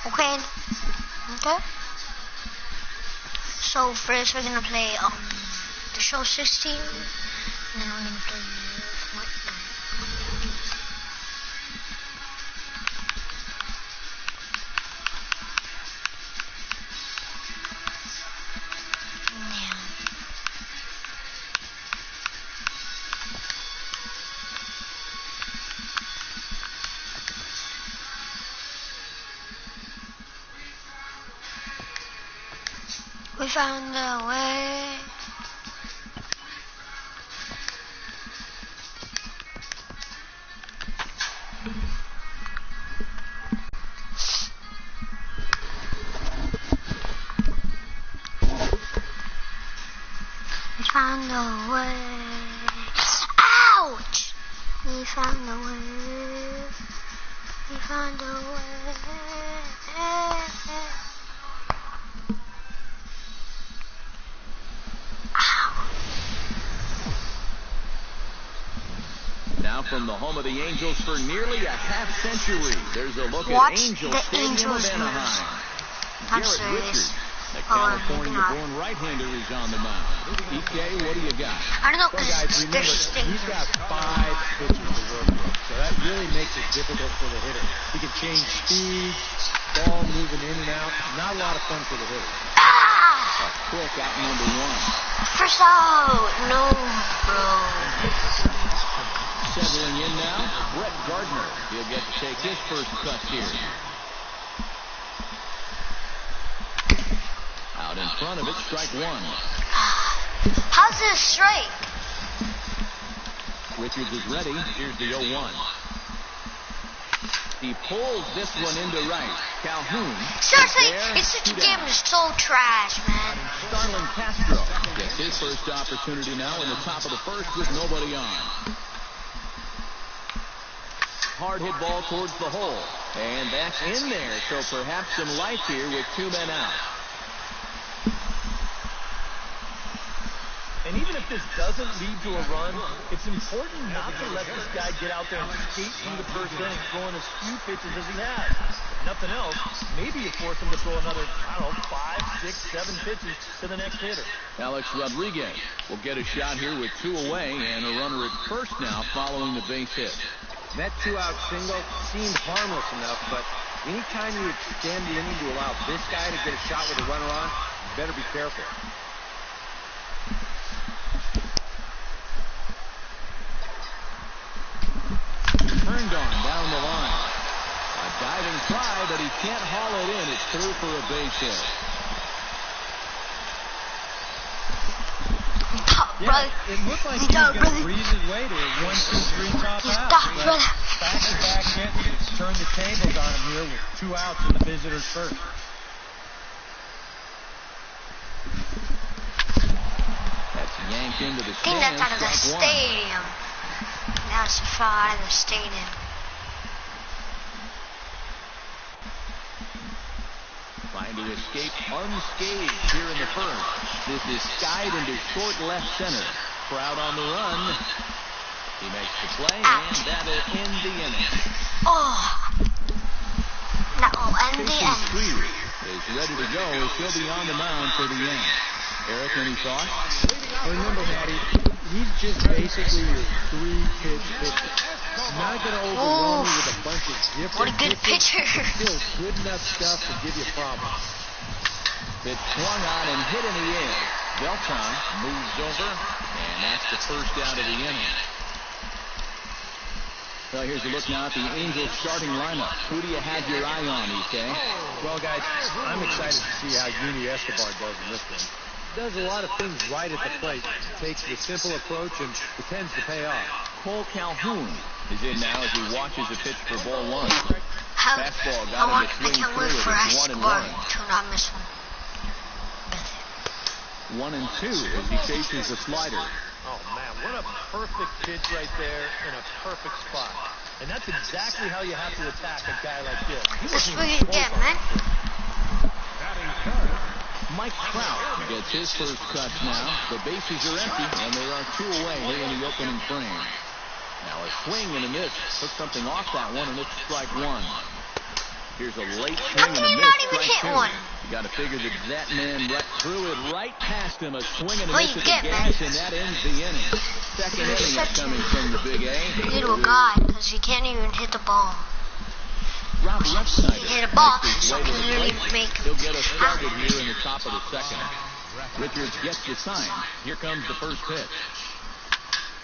Okay. Okay. So first we're gonna play the show 16, and then we're gonna play fortnite. We found a way. We found a way. Ouch! We found a way. We found a way. Now from the home of the Angels for nearly a half century, there's a look Watch at Angels Stadium of Anaheim. I'm Garrett serious. Richards, the California-born right-hander, is on the mound. EK, what do you got? I don't know, Well, guys, because remember, they're stinking. he's got 5 pitches to work with, so that really makes it difficult for the hitter. He can change speeds, ball moving in and out. Not a lot of fun for the hitter. A quick out number 1. First out! No, bro. Settling in now, Brett Gardner. He'll get to take his first cut here. Out in front of it, strike 1. How's this straight? Richards is ready. Here's the 0-1. He pulls this one into right. Calhoun. Seriously, it's such a game that's so trash, man. Starlin Castro gets his first opportunity now in the top of the first with nobody on. Hard hit ball towards the hole. And that's in there, so perhaps some life here with 2 men out. And even if this doesn't lead to a run, it's important not to let this guy get out there and skate through the first inning, throwing as few pitches as he has. Nothing else, maybe you force him to throw another, 5, 6, 7 pitches to the next hitter. Alex Rodriguez will get a shot here with 2 away and a runner at first now following the base hit. That 2-out single seemed harmless enough, but anytime you extend the inning to allow this guy to get a shot with a runner on, you better be careful. Turned on down the line. A diving try, but he can't haul it in. It's through for a base hit. Yeah, it looked like he was going to breeze his way to a 1-2-3 top out. But back-to-back hits, it's turned the tables on him here with 2 outs in the visitors' first. That's yanked into the I think that's out of the strike 1. stadium. That's far out of the stadium. Trying to escape unscathed here in the first. This is skied into short left center. Crowd on the run. He makes the play, and that'll end the inning. Oh, that will end the Casey inning. Creed is ready to go as he'll be on the mound for the end. Eric, any thoughts? Remember, Matty, he's just basically your 3-pitch pitcher. He's not going to overwhelm you with a bunch of different What a good pitcher. Still good enough stuff to give you problems. It's swung on and hit in the air. Beltran moves over, and that's the first out of the inning. Well, here's a look now at the Angels starting lineup. Who do you have your eye on, EK? Well, guys, I'm excited to see how Yuni Escobar does in this one. Does a lot of things right at the plate. Takes the simple approach and pretends to pay off. Cole Calhoun is in now as he watches a pitch for ball 1. Fastball I got him to swing can't wait through for it. It's 1-1. to not miss one. 1-2 as he chases the slider. Oh, man, what a perfect pitch right there in a perfect spot. And that's exactly how you have to attack a guy like this. Let's bring it again, man. Mike Trout gets his first cut now. The bases are empty, and there are 2 away here in the opening frame. Now a swing and a miss. Took something off that one, and it's strike 1. Here's a late How swing can and a you miss. not even Strike hit two. one? You got to figure that man threw it right past him. A swing and a Oh, miss you at get the me. gas, and that ends the inning. Second inning is Such coming a from the Big A. little guy, because he can't even hit the ball. Rob He Refsnyder hit a ball, makes his so way I to can the really plate. make him. He'll get us started here in the top of the second. Richards gets the sign. Here comes the first pitch.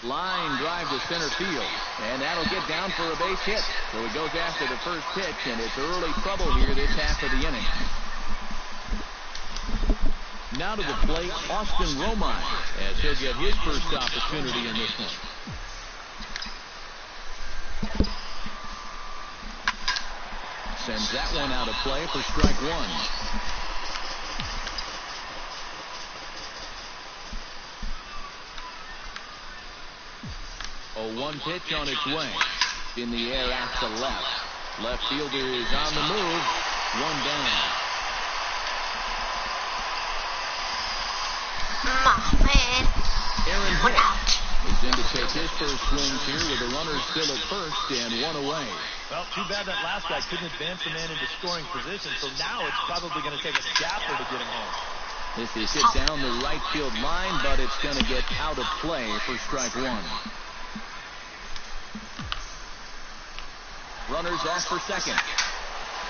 Line drive to center field, and that'll get down for a base hit. So he goes after the first pitch, and it's early trouble here this half of the inning. Now to the plate, Austin Romine, as he'll get his first opportunity in this one. Sends that one out of play for strike one. 0-1 pitch on its way. In the air out to left. Left fielder is on the move. One down. Oh, man. Aaron One Hicks out. is in to take his first swings here with the runner still at first and one away. Well, too bad that last guy couldn't advance the man into scoring position, so now it's probably going to take a gaffer to get him home. This is hit down the right field line, but it's going to get out of play for strike one. Runners off for second.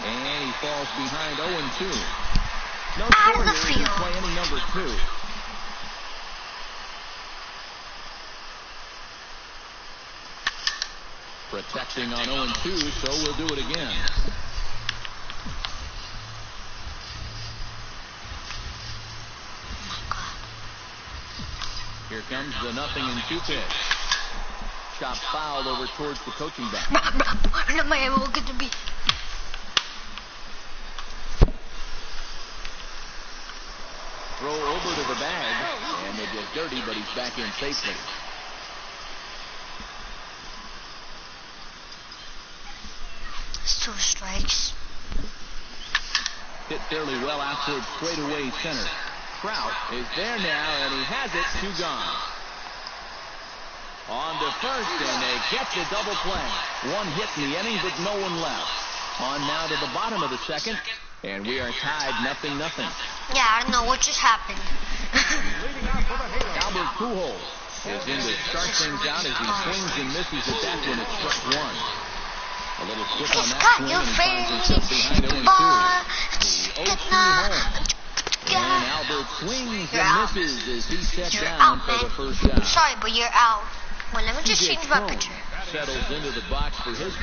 And he falls behind 0-2. No Out of score the here as we field. play inning number 2. Protecting on 0-2, so we'll do it again. Here comes the 0-2 pitch. Chop foul over towards the coaching bench. No, man, we'll get to be. Throw over to the bag, and they get dirty, but he's back in safely. It's 2 strikes. Hit fairly well out towards straightaway center. Trout is there now, and he has it. 2 gone. On to first, and they get the double play. 1 hit in the inning, but no one left. On now to the bottom of the second, and we are tied 0-0. Yeah, I don't know what just happened. Albert Pujols is in to start things out as he swings and misses at that one at strike 1. A little quick on It's that got swing, your and he finds himself behind 0-2. The 0-2 home. And Albert swings You're and out. misses as he sets You're down out, for man. the first down. Sorry, but you're out. Well, let me just TJ change my Crone picture. settles into the box for his.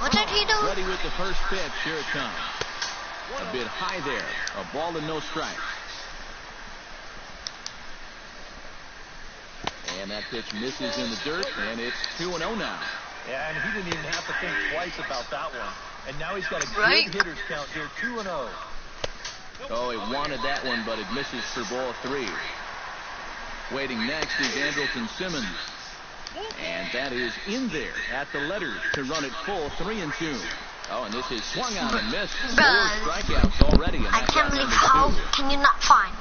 What did he do? Ready with the first pitch. Here it comes. A bit high there. A ball and no strike. And that pitch misses in the dirt, and it's 2-0 now. Yeah, and he didn't even have to think twice about that one. And now he's got a Right. good hitter's count here, 2-0. Oh, he wanted that one, but it misses for ball 3. Waiting next is Andrelton Simmons. And that is in there at the letters to run it full 3-2. Oh, and this is swung out and missed. 4 strikeouts already. And I that's can't out believe number how 2. can you not find?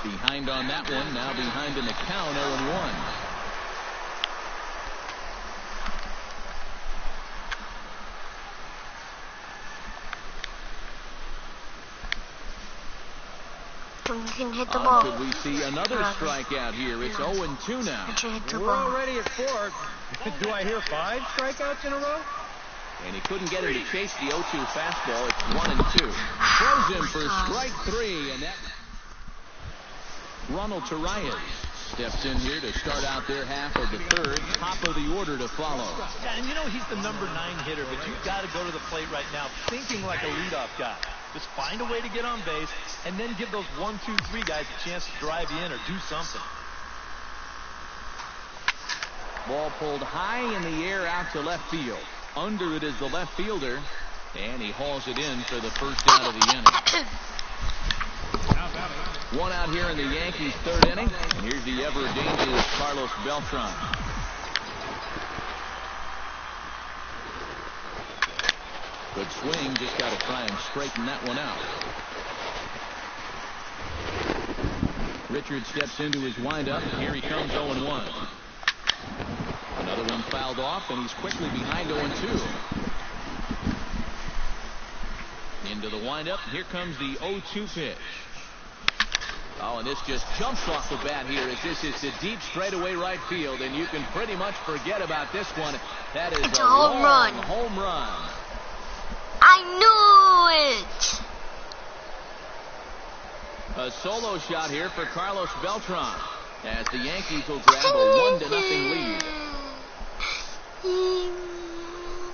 Behind on that one. Now behind in the count, 0-1. When you can hit the ball. Could we see another strikeout here? It's 0-2 now. But you hit the We're ball. already at 4. Do I hear 5 strikeouts in a row? And he couldn't get him to chase the 0-2 fastball. It's 1-2. Throws him for strike 3, and that. Ronald Torres steps in here to start out their half of the third. Top of the order to follow. Yeah, and you know he's the number 9 hitter, but you've got to go to the plate right now thinking like a leadoff guy. Just find a way to get on base, and then give those 1, 2, 3 guys a chance to drive you in or do something. Ball pulled high in the air out to left field. Under it is the left fielder, and he hauls it in for the first out of the inning. 1 out here in the Yankees' 3rd inning, and here's the ever-dangerous Carlos Beltran. Good swing, just got to try and straighten that one out. Richard steps into his windup. Here he comes 0-1. Another one fouled fouled off, and he's quickly behind 0-2. Into the windup. Here comes the 0-2 pitch. Oh, and this just jumps off the bat here as this is the deep straightaway right field, and you can pretty much forget about this one. That is it's a home run. Home run. I knew it. A solo shot here for Carlos Beltran as the Yankees will grab a 1-0 lead.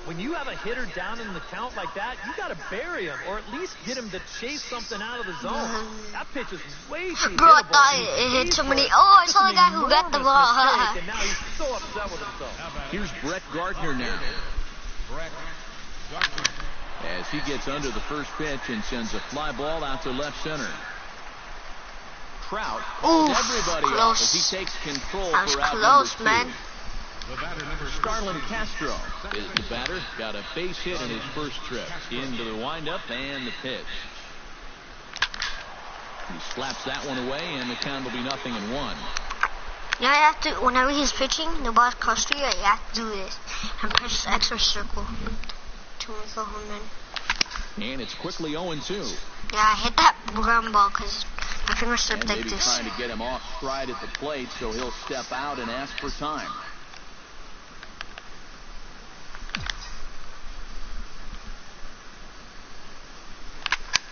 When you have a hitter down in the count like that, you got to bury him or at least get him to chase something out of the zone. That pitch is way too Bro, I thought it hit somebody. Oh, I saw the guy who got the ball. And now he's so upset with himself. Here's Brett Gardner now. As he gets under the first pitch and sends a fly ball out to left center. Trout pulls everybody off as he takes control for out close, number 2. man. Starlin Castro is the batter. Got a base hit in his first trip. Into the windup and the pitch. He slaps that one away, and the count will be 0-1. Yeah, I have to, whenever he's pitching, the ball's close to you, you have to do this. And press the extra circle to make a home run. And it's quickly 0-2. Yeah, I hit that ground ball because my finger slipped like maybe this. Trying to get him off stride at the plate, so he'll step out and ask for time.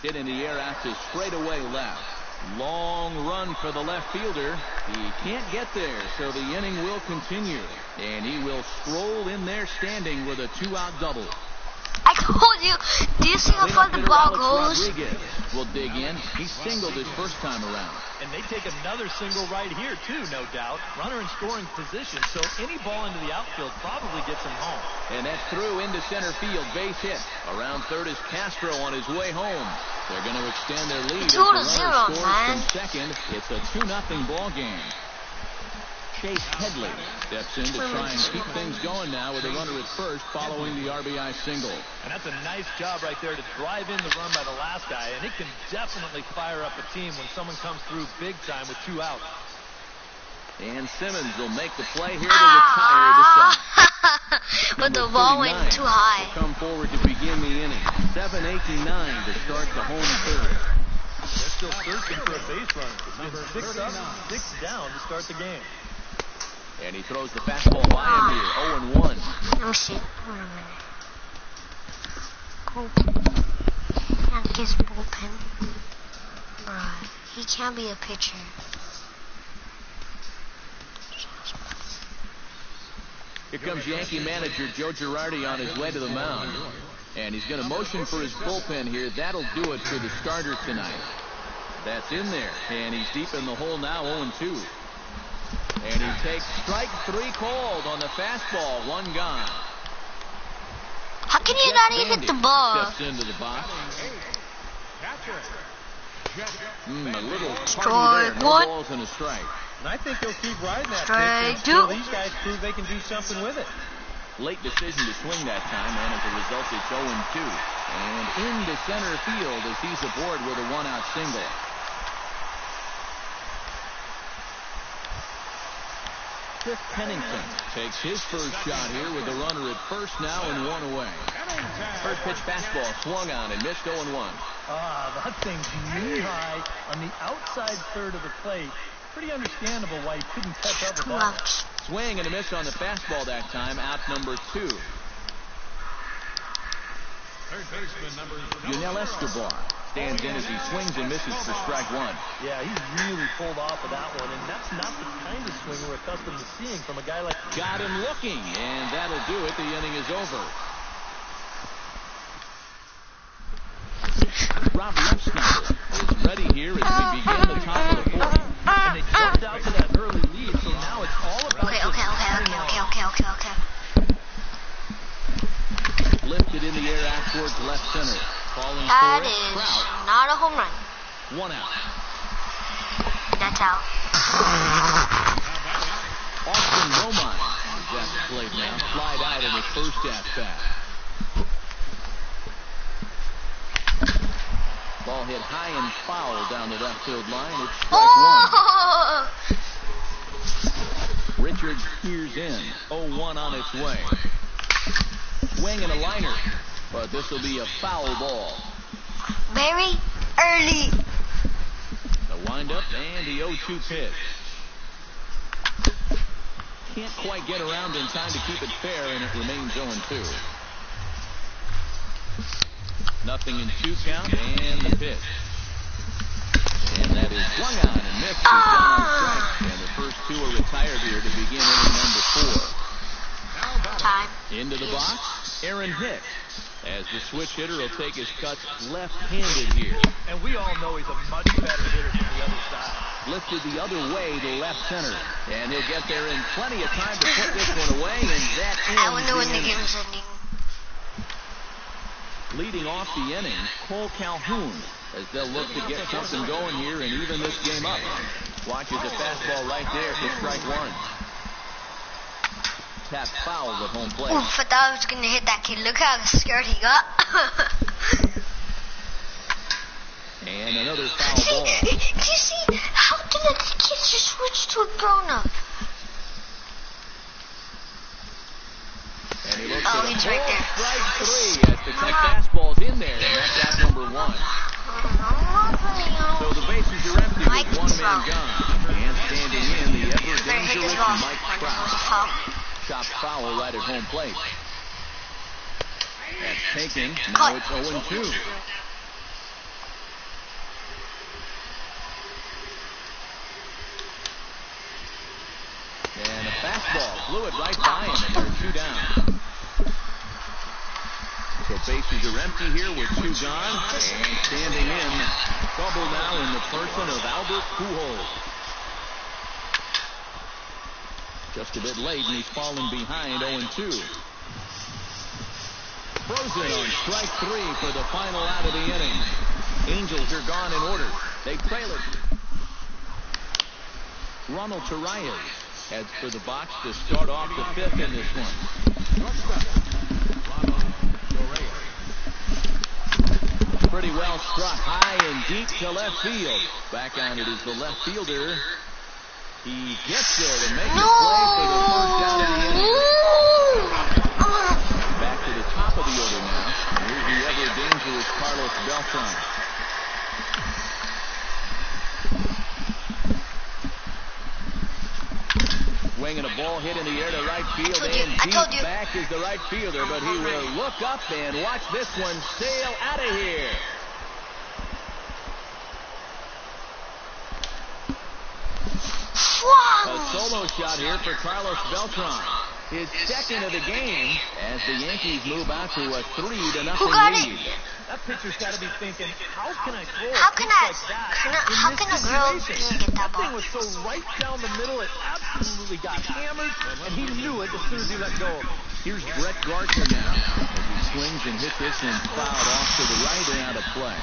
Hit in the air out to straightaway left. Long run for the left fielder. He can't get there, so the inning will continue. And he will stroll in there standing with a 2-out double. I told you. Do you see how far the ball goes? Rodriguez will dig in. He singled his first time around. And they take another single right here, too, no doubt. Runner in scoring position, so any ball into the outfield probably gets him home. And that's through into center field. Base hit. Around third is Castro on his way home. They're going to extend their lead. 2-0, man. From second. It's a 2-0 ball game. Chase Headley steps in to try and keep things going now with a runner at first following the RBI single. And that's a nice job right there to drive in the run by the last guy. And it can definitely fire up a team when someone comes through big time with 2 outs. And Simmons will make the play here to retire the side. But the ball went too high. Will come forward to begin the inning. 7-8-9 to start the home third. They're still searching for a base runner. It's 6 up, 6 down to start the game. And he throws the fastball by him here. 0-1. Let me see. Wait a minute. Yankees bullpen. Bruh, he can't be a pitcher. Here comes Yankee manager Joe Girardi on his way to the mound. And he's going to motion for his bullpen here. That'll do it for the starter tonight. That's in there. And he's deep in the hole now, 0-2. And he takes strike 3 called on the fastball. 1 gone. How can you not even hit the ball? Steps into the box. A little strike there. No balls and a strike. And I think he'll keep riding that Strike pitch until these guys prove they can do something with it. Late decision to swing that time, and as a result, it's 0-2. And into center field as he's aboard with a 1-out single. Chris Pennington takes his first shot here with the runner at first now and 1 away. First pitch fastball swung on and missed 0-1. That thing's knee-high on the outside third of the plate. Pretty understandable why he couldn't catch up with that. Swing and a miss on the fastball that time. Out number 2. Yunel Escobar stands in as he swings and misses for strike 1. Yeah, he really pulled off of that one, and that's not the kind of swing we're accustomed to seeing from a guy like... Got him looking, and that'll do it. The inning is over. Rob Lefsnyder is ready here as we begin the top of the 4th. And they jumped out to that early lead, so now it's all about... Okay. Lifted in the air out towards left center. Falling That for is Trout. not a home run. 1 out. That's out. Austin Romine is at the plate now. Flied out in his first at-bat. Ball hit high and foul down the left field line. It's strike 1. Richards hears in. 0-1 on its way. Swing and a liner. But this will be a foul ball. Very early. The windup and the 0-2 pitch. Can't quite get around in time to keep it fair, and it remains 0-2. Nothing in 2 count, and the pitch. And that is swung on and missed. Down on strike, and the first 2 are retired here to begin inning number 4. Time. Into the box, Aaron Hicks. As the switch hitter will take his cuts left-handed here. And we all know he's a much better hitter from the other side. Lifted the other way to left center. And he'll get there in plenty of time to put this one away. And that ends I wonder when the inning. game's ending. Leading off the inning, Cole Calhoun, as they'll look to get something going here and even this game up. Watches a fastball right there for strike 1. Tap foul at home plate. Oof, I thought I was going to hit that kid. Look how scared he got. And another foul ball. Do you see? How did the kid just switch to a grown-up? And he looks Oh, at he's a right there. strike 3 as the cut fastball's in there. And that's out number 1. So the bases are empty with one man gone. And standing in, the ever-dangerous Mike Trout. Chopped foul right at home plate. That's taken. Now it's 0-2. And a fastball flew it right by him, and there are 2 down. So bases are empty here with 2 gone. And standing in, trouble now in the person of Albert Pujols. Just a bit late, and he's fallen behind 0-2. Frozen on strike 3 for the final out of the inning. Angels are gone in order. They trail it. Ronald Torreyes heads for the box to start off the 5th in this one. Pretty well struck high and deep to left field. Back on it is the left fielder. He gets there to make the play for the first out of the inning. Back to the top of the order now. Here's the ever-dangerous Carlos Beltran. Swinging a ball hit in the air to right field, and deep back is the right fielder, but he will look up and watch this one sail out of here. A solo shot here for Carlos Beltran. His second of the game as the Yankees move out to a 3-0 lead. That pitcher's got to be thinking, how can I throw How a can pitch I- like that how in can this a girl situation? get that That ball? thing was so right down the middle, it absolutely got hammered, and he knew it as soon as he let go of it. Here's Brett Gardner now as he swings and hits this one fouled off to the right and out of play.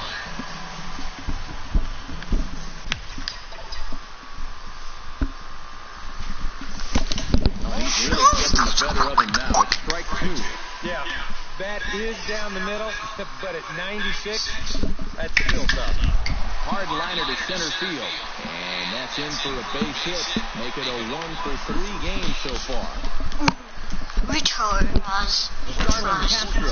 He's really getting the better of him now. It's strike 2. Yeah, that is down the middle, but at 96, that's still tough. Hard liner to center field. And that's in for a base hit. Make it a 1-for-3 game so far. Richard was Starlin Castro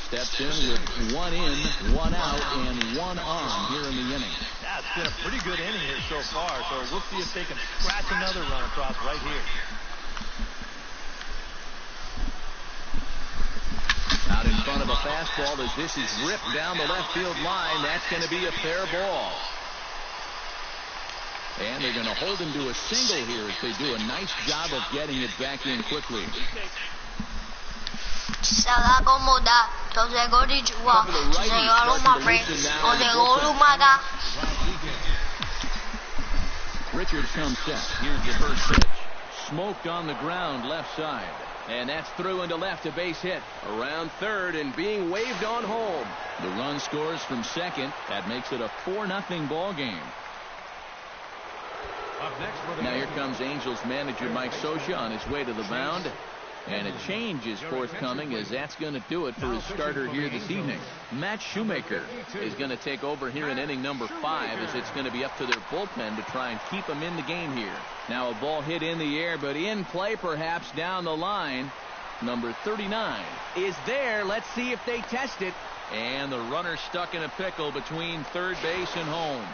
steps in with 1 in, 1 out, and 1 on here in the inning. Yeah, it's been a pretty good inning here so far, so we'll see if they can scratch another run across right here. Out in front of a fastball as this is ripped down the left field line. That's going to be a fair ball. And they're going to hold him to a single here as they do a nice job of getting it back in quickly. Richards comes set. Here's the first pitch. Smoked on the ground left side. And that's through into left, a base hit. Around third and being waved on home. The run scores from second. That makes it a 4-0 ball game. Up next for the Now here comes Angels manager Mike Scioscia on his way to the mound. And a change is forthcoming, as that's going to do it for his starter here this evening. Matt Shoemaker is going to take over here in inning number 5, as it's going to be up to their bullpen to try and keep him in the game here. Now a ball hit in the air, but in play perhaps down the line. Number 39 is there. Let's see if they test it. And the runner stuck in a pickle between third base and home.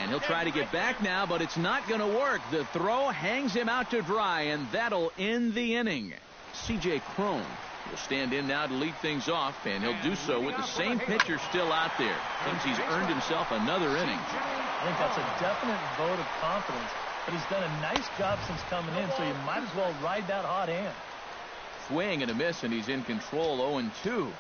And he'll try to get back now, but it's not going to work. The throw hangs him out to dry, and that'll end the inning. C.J. Cron will stand in now to lead things off, and he'll do so with the same pitcher still out there. Thinks he's earned himself another inning. I think that's a definite vote of confidence, but he's done a nice job since coming in, so you might as well ride that hot hand. Swing and a miss, and he's in control. 0-2.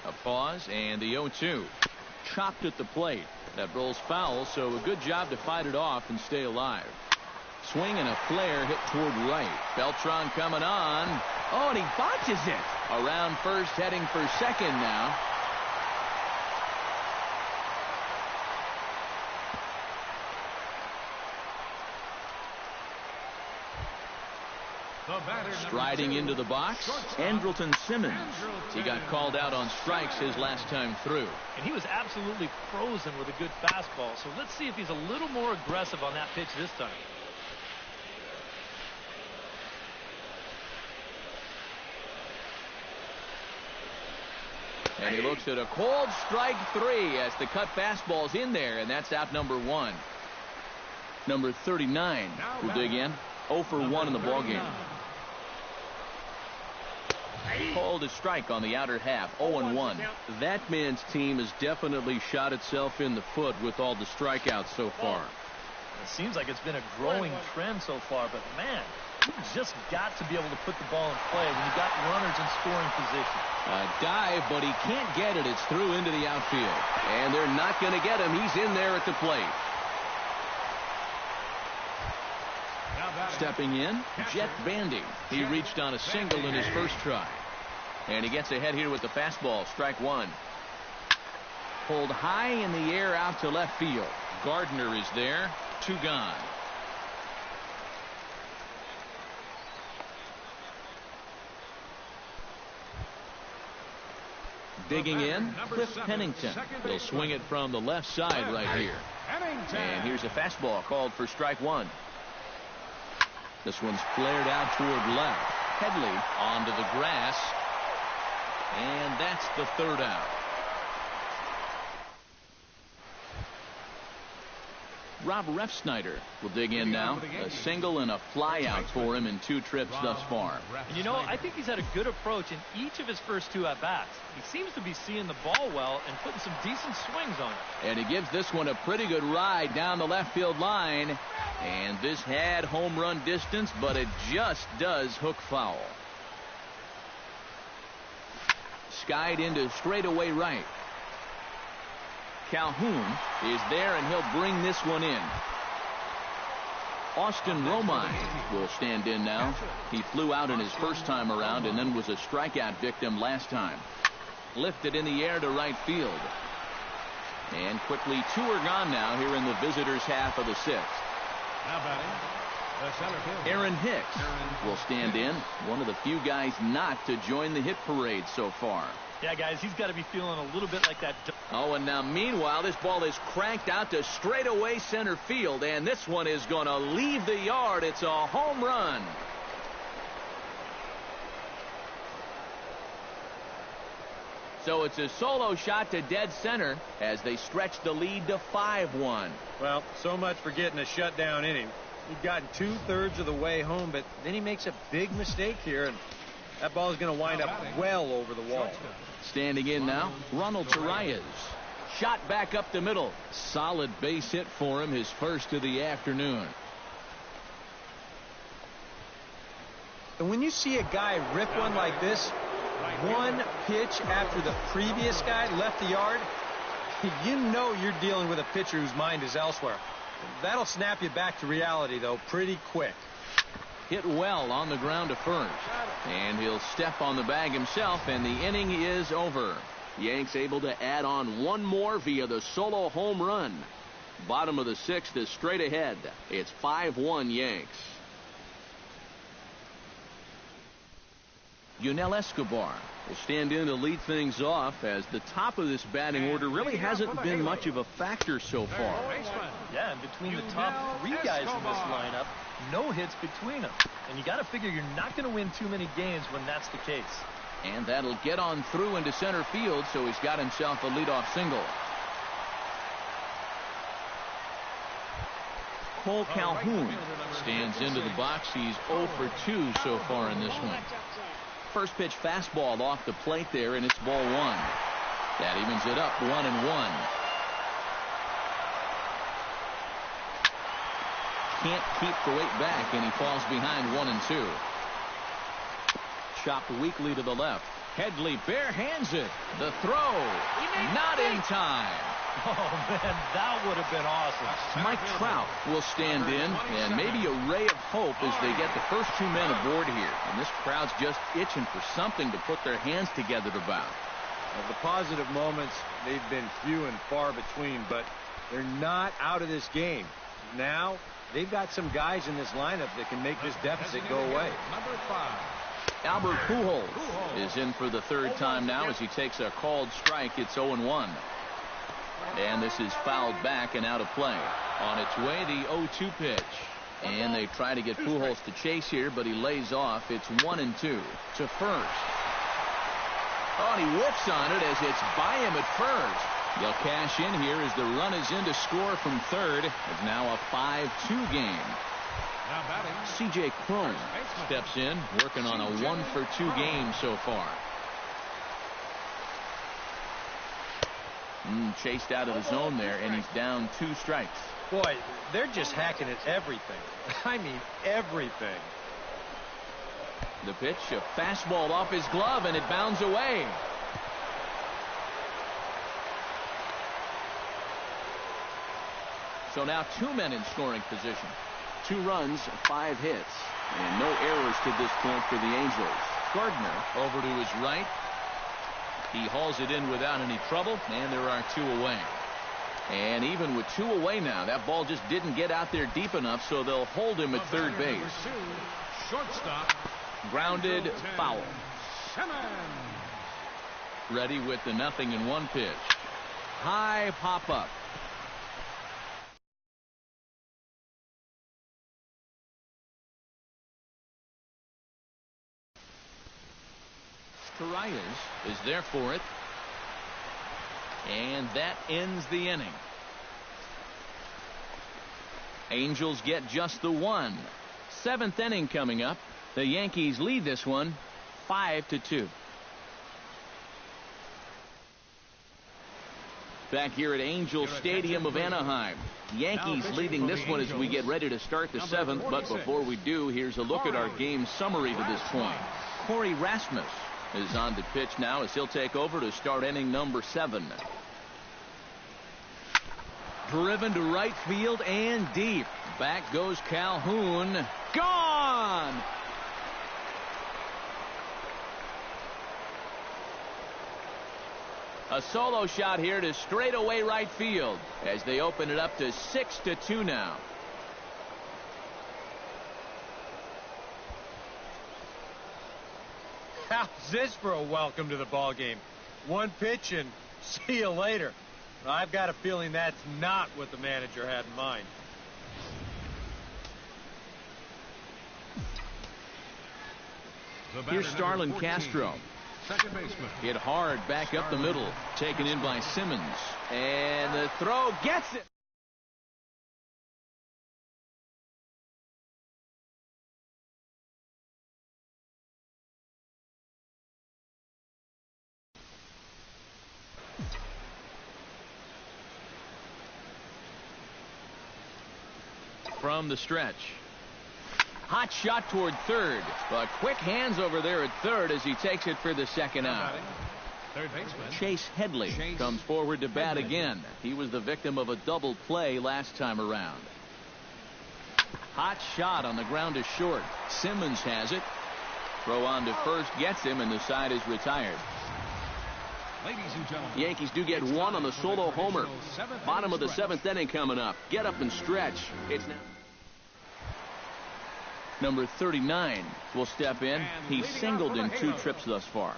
A pause, and the 0-2. Chopped at the plate. That rolls foul, so a good job to fight it off and stay alive. Swing and a flare hit toward right. Beltran coming on. Oh, and he botches it. Around first, heading for second now. Striding into the box, Andrelton Simmons. He got called out on strikes his last time through. And he was absolutely frozen with a good fastball, so let's see if he's a little more aggressive on that pitch this time. And he looks at a cold strike 3 as the cut fastball's in there, and that's out number 1. Number 39 will dig in. 0 for 1 in the ballgame. Called a strike on the outer half. 0-1. That man's team has definitely shot itself in the foot with all the strikeouts so far. It seems like it's been a growing trend so far, but man, you just got to be able to put the ball in play when you got runners in scoring position. A dive, but he can't get it. It's through into the outfield. And they're not going to get him. He's in there at the plate. Stepping in, Jet Bandy. He reached on a single in his first try. And he gets ahead here with the fastball. Strike 1. Pulled high in the air out to left field. Gardner is there. 2 gone. Digging in, Cliff Pennington. He'll swing it from the left side right here. And here's a fastball called for strike 1. This one's flared out toward left. Headley onto the grass. And that's the 3rd out. Rob Refsnyder will dig in now. A single and a fly out for him in 2 trips thus far. And you know, I think he's had a good approach in each of his first 2 at-bats. He seems to be seeing the ball well and putting some decent swings on it. And he gives this one a pretty good ride down the left field line. And this had home run distance, but it just does hook foul. Skied into straightaway right. Calhoun is there, and he'll bring this one in. Austin Romine will stand in now. He flew out in his first time around and then was a strikeout victim last time. Lifted in the air to right field. And quickly 2 are gone now here in the visitors' half of the 6th. Aaron Hicks will stand in. One of the few guys not to join the hit parade so far. Yeah, guys, he's got to be feeling a little bit like that. Oh, and now meanwhile, this ball is cranked out to straightaway center field, and this one is going to leave the yard. It's a home run. So it's a solo shot to dead center as they stretch the lead to 5-1. Well, so much for getting a shutdown inning. He'd gotten 2/3 of the way home, but then he makes a big mistake here, and that ball is going to wind up well over the wall. Standing in now, Ronald Torreyes. Shot back up the middle. Solid base hit for him, his first of the afternoon. And when you see a guy rip one like this, 1 pitch after the previous guy left the yard, you know you're dealing with a pitcher whose mind is elsewhere. That'll snap you back to reality, though, pretty quick. hit well on the ground to first. And he'll step on the bag himself, and the inning is over. Yanks able to add on one more via the solo home run. Bottom of the sixth is straight ahead. It's 5-1 Yanks. Yunel Escobar will stand in to lead things off, as the top of this batting order really hasn't been much of a factor so far. Yeah, and between the top three guys in this lineup, no hits between them. And you got to figure you're not going to win too many games when that's the case. And that'll get on through into center field, so he's got himself a leadoff single. Cole Calhoun stands into the box. He's 0 for 2 so far in this one. First pitch fastball off the plate there, and it's ball one. That evens it up 1-1. Can't keep the weight back, and he falls behind 1-2. Chopped weakly to the left. Headley bare hands it. The throw. Not in time. Oh, man, that would have been awesome. Mike Trout will stand in, and maybe a ray of hope as they get the first two men aboard here. And this crowd's just itching for something to put their hands together about. Well, the positive moments, they've been few and far between, but they're not out of this game. Now, they've got some guys in this lineup that can make this deficit go away. Number 5. Albert Pujols is in for the third time now as he takes a called strike. It's 0-1. And this is fouled back and out of play. On its way, the 0-2 pitch. And they try to get Pujols to chase here, but he lays off. It's 1-2 to first. Oh, and he whips on it as it's by him at first. They'll cash in here as the run is in to score from third. It's now a 5-2 game. Now batting, C.J. Cron steps in, working on a 1 for 2 game so far. Chased out of the zone there, and he's down 2 strikes. Boy, they're just hacking at everything. I mean, everything. The pitch, a fastball off his glove, and it bounds away. So now 2 men in scoring position. 2 runs, 5 hits, and no errors to this point for the Angels. Gardner over to his right. He hauls it in without any trouble, and there are 2 away. And even with 2 away now, that ball just didn't get out there deep enough, so they'll hold him at third base. shortstop. Grounded foul. Ready with the 0-1 pitch. High pop up. Arias is there for it. And that ends the inning. Angels get just the 1. 7th inning coming up. The Yankees lead this one 5-2. Back here at Angel Stadium of Anaheim. Yankees leading this one as we get ready to start the 7th. But before we do, here's a look at our game summary to this point. Corey Rasmus is on to pitch now as he'll take over to start inning number 7. Driven to right field and deep. Back goes Calhoun. Gone! A solo shot here to straightaway right field as they open it up to 6-2 now. How's this for a welcome to the ball game? 1 pitch and see you later. I've got a feeling that's not what the manager had in mind. Here's Starlin Castro. Second baseman. Hit hard back up the middle. Taken in by Simmons. And the throw gets it. From the stretch. Hot shot toward third. But quick hands over there at third as he takes it for the second out. Third baseman. Chase Headley comes forward to bat again. He was the victim of a double play last time around. Hot shot on the ground to short. Simmons has it. Throw on to first gets him, and the side is retired. Ladies and gentlemen, Yankees do get one on the solo homer. Bottom of the seventh inning coming up. Get up and stretch. It's now number 39 will step in. He's singled in 2 trips thus far.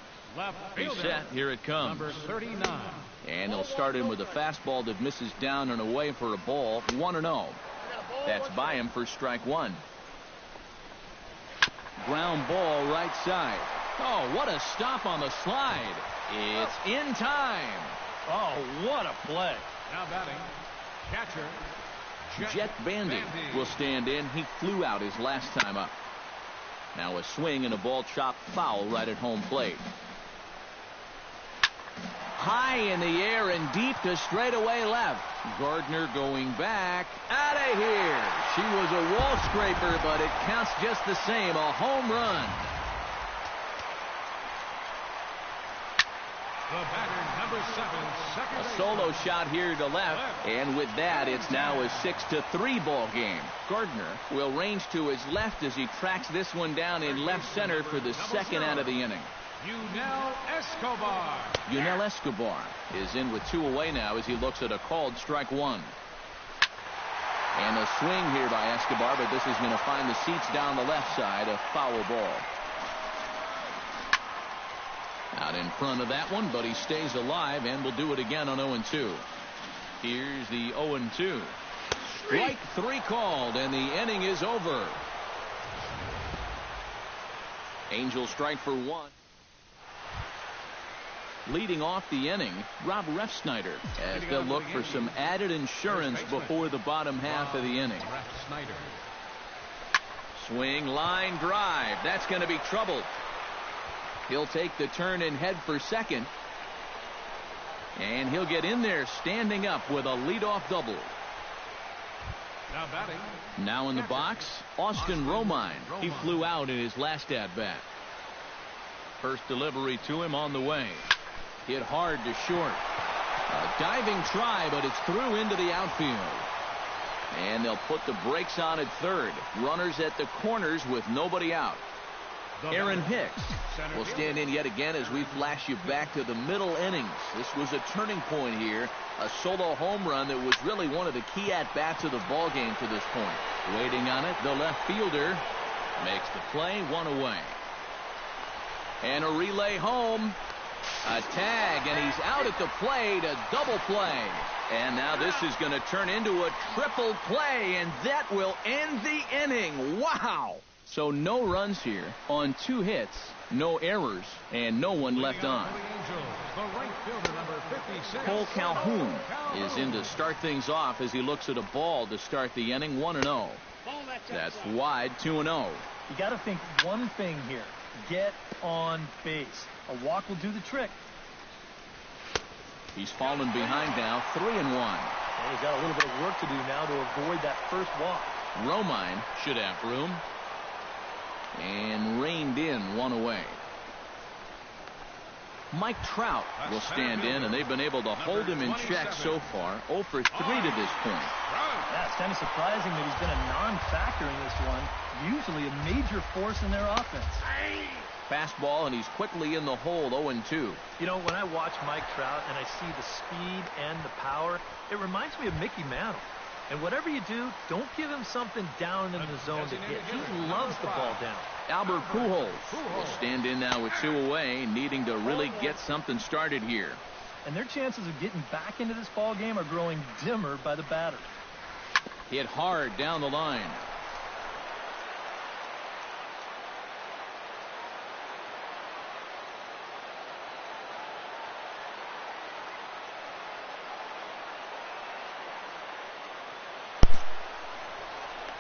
He's set. Here it comes. number 39. And he'll start in with a fastball that misses down and away for a ball. 1-0. That's by him for strike 1. Ground ball right side. Oh, what a stop on the slide. It's in time. Oh, what a play. Now batting, catcher, Jet Bandy will stand in. He flew out his last time up. Now a swing and a ball chopped foul right at home plate. High in the air and deep to straightaway left. Gardner going back. Out of here. She was a wall scraper, but it counts just the same. A home run. The batter, number 7, second A baseman. solo shot here to left, and with that, it's now a 6-3 ball game. Gardner will range to his left as he tracks this one down in left center for the second out of the inning. Yunel Escobar. Yunel Escobar is in with 2 away now as he looks at a called strike 1. And a swing here by Escobar, but this is going to find the seats down the left side, a foul ball. Out in front of that one, but he stays alive and will do it again on 0-2. Here's the 0-2. Strike 3 called, and the inning is over. Angels strike for 1. Leading off the inning, Rob Refsnyder, as they'll look for some added insurance before the bottom half of the inning. Snyder. Swing, line drive. That's going to be trouble. He'll take the turn and head for second. And he'll get in there standing up with a leadoff double. Now batting, Now in the box, Austin Romine. He flew out in his last at-bat. First delivery to him on the way. Hit hard to short. A diving try, but it's through into the outfield. And they'll put the brakes on at third. Runners at the corners with nobody out. Aaron Hicks will stand in yet again as we flash you back to the middle innings. This was a turning point here. A solo home run that was really one of the key at-bats of the ball game to this point. Waiting on it, the left fielder makes the play, 1 away. And a relay home. A tag, and he's out at the plate, a double play. And now this is going to turn into a triple play, and that will end the inning. Wow! So no runs here on 2 hits, no errors, and no one left on. the right fielder, number 56. Cole Calhoun is in to start things off as he looks at a ball to start the inning, 1-0. That's wide, 2-0. You got to think one thing here. Get on base. A walk will do the trick. He's fallen behind now, 3-1. Well, he's got a little bit of work to do now to avoid that first walk. Romine should have room. And reined in, 1 away. Mike Trout will stand in, and they've been able to hold him in check so far. 0 for 3 to this point. Yeah, it's kind of surprising that he's been a non-factor in this one. Usually a major force in their offense. Fastball, and he's quickly in the hole, 0-2. You know, when I watch Mike Trout and I see the speed and the power, it reminds me of Mickey Mantle. And whatever you do, don't give him something down in the zone to hit. He loves the ball down. Albert Pujols will stand in now with 2 away, needing to really get something started here. And their chances of getting back into this ball game are growing dimmer by the batter. Hit hard down the line.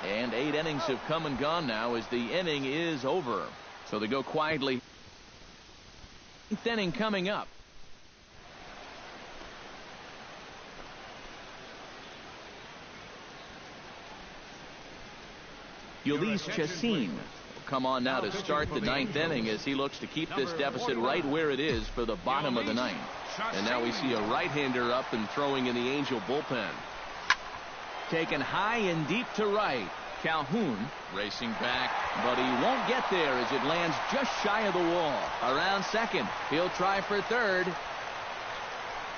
And 8 innings have come and gone now as the inning is over. So they go quietly. 8th inning coming up. Ulysses Chassin will come on now to start the 9th inning as he looks to keep this deficit right where it is for the bottom of the 9th. And now we see a right-hander up and throwing in the Angel bullpen. Taken high and deep to right. Calhoun racing back, but he won't get there as it lands just shy of the wall. Around second. He'll try for third.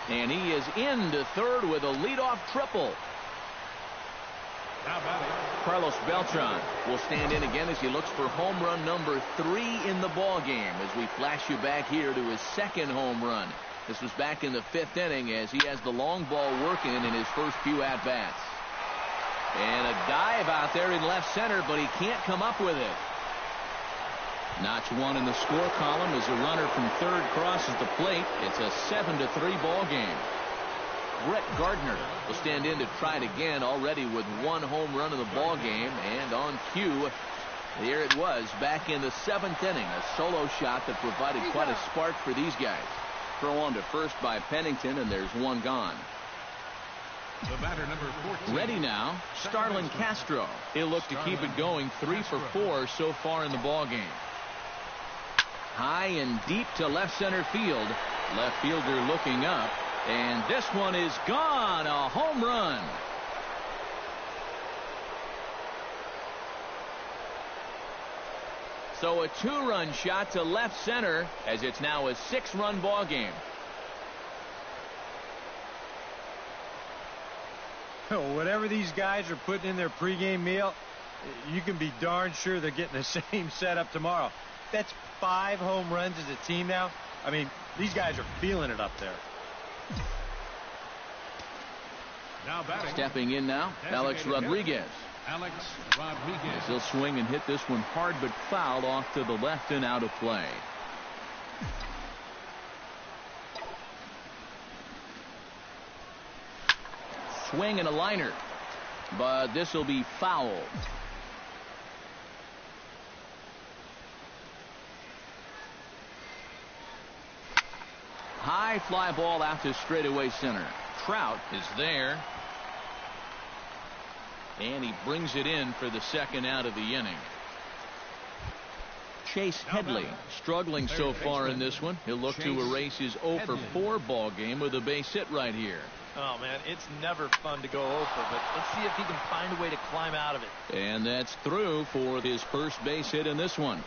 And he is into third with a leadoff triple. Now batting. Carlos Beltran will stand in again as he looks for home run number 3 in the ball game as we flash you back here to his second home run. This was back in the 5th inning as he has the long ball working in his first few at-bats. And a dive out there in left center, but he can't come up with it. Notch 1 in the score column as a runner from third crosses the plate. It's a 7-3 ball game. Brett Gardner will stand in to try it again, already with 1 home run in the ball game. And on cue, here it was back in the 7th inning, a solo shot that provided quite a spark for these guys. Throw on to first by Pennington, and there's 1 gone. The batter, number 14. Ready now, Starlin Castro. He'll look to keep it going, 3 for 4 so far in the ball game. High and deep to left center field. Left fielder looking up, and this one is gone. A home run. So a 2-run shot to left center as it's now a 6-run ball game. Whatever these guys are putting in their pregame meal, you can be darn sure they're getting the same setup tomorrow. That's 5 home runs as a team now. I mean, these guys are feeling it up there. Now batting. Stepping in now, Alex Rodriguez. Alex Rodriguez. He'll swing and hit this one hard but foul off to the left and out of play. Swing and a liner, but this will be foul. High fly ball out to straightaway center. Trout is there, and he brings it in for the second out of the inning. Chase Headley struggling so far in this one. He'll look to erase his 0 for 4 ball game with a base hit right here. Oh, man, it's never fun to go over, but let's see if he can find a way to climb out of it. And that's through for his first base hit in this one.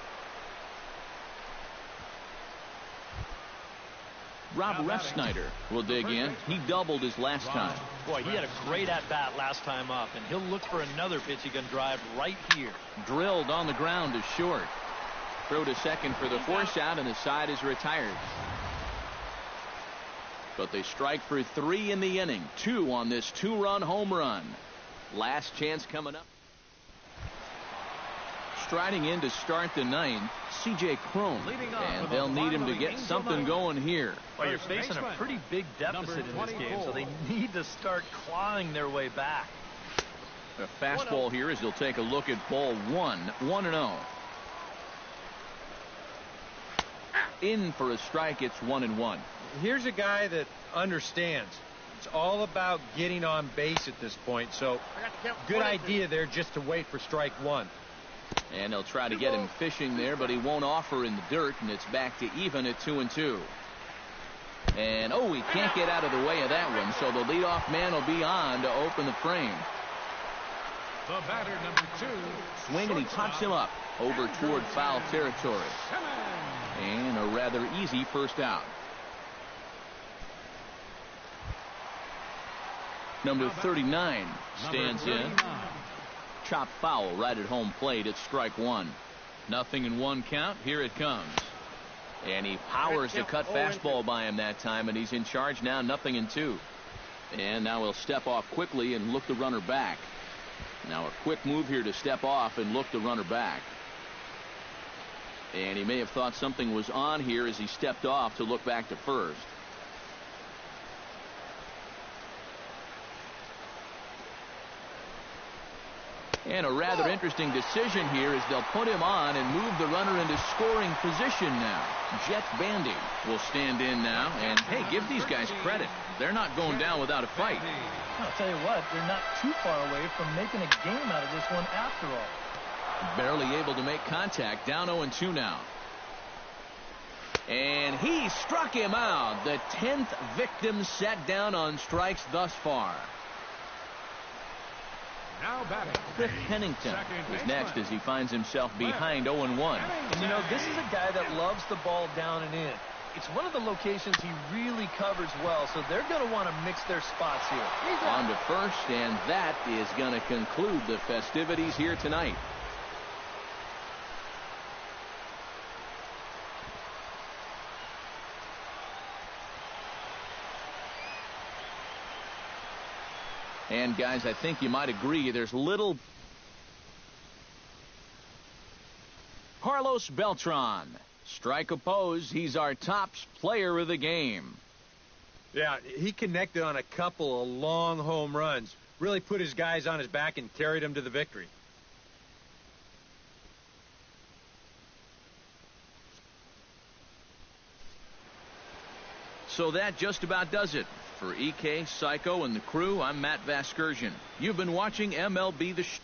Rob Refsnyder will dig in. He doubled his last time. Boy, he had a great at-bat last time up, and he'll look for another pitch he can drive right here. Drilled on the ground to short. Throw to second for the force out, and the side is retired. But they strike for 3 in the inning. 2 on this 2-run home run. Last chance coming up. Striding in to start the 9th, C.J. Cron. And they'll need him to get something going here. Well, you're facing a pretty big deficit in this game, so they need to start clawing their way back. A fastball here as they'll take a look at ball 1. 1-0. In for a strike. It's 1-1. Here's a guy that understands. It's all about getting on base at this point, so good idea there just to wait for strike 1. And they'll try to get him fishing there, but he won't offer in the dirt, and it's back to even at 2-2. And, oh, he can't get out of the way of that one, so the leadoff man will be on to open the frame. The batter, number 2. Swing, and he pops him up over toward foul territory. And a rather easy first out. Number 39 stands in. Chop foul right at home plate at strike 1. 0-1 count. Here it comes. And he powers the cut fastball by him that time, and he's in charge now. 0-2. And now he'll step off quickly and look the runner back. Now a quick move here to step off and look the runner back. And he may have thought something was on here as he stepped off to look back to first. And a rather interesting decision here as they'll put him on and move the runner into scoring position now. Jet Bandy will stand in now. And, hey, give these guys credit. They're not going down without a fight. I'll tell you what, they're not too far away from making a game out of this one after all. Barely able to make contact. Down 0-2 now. And he struck him out. The 10th victim set down on strikes thus far. Now batting. Cliff Pennington is next as he finds himself behind 0-1. And you know, this is a guy that loves the ball down and in. It's one of the locations he really covers well, so they're going to want to mix their spots here. On to first, and that is going to conclude the festivities here tonight. And guys, I think you might agree there's little. Carlos Beltran, strike opposed. He's our top player of the game. Yeah, he connected on a couple of long home runs. Really put his guys on his back and carried them to the victory. So that just about does it. For EK, Psycho, and the crew, I'm Matt Vasgersian. You've been watching MLB The Show.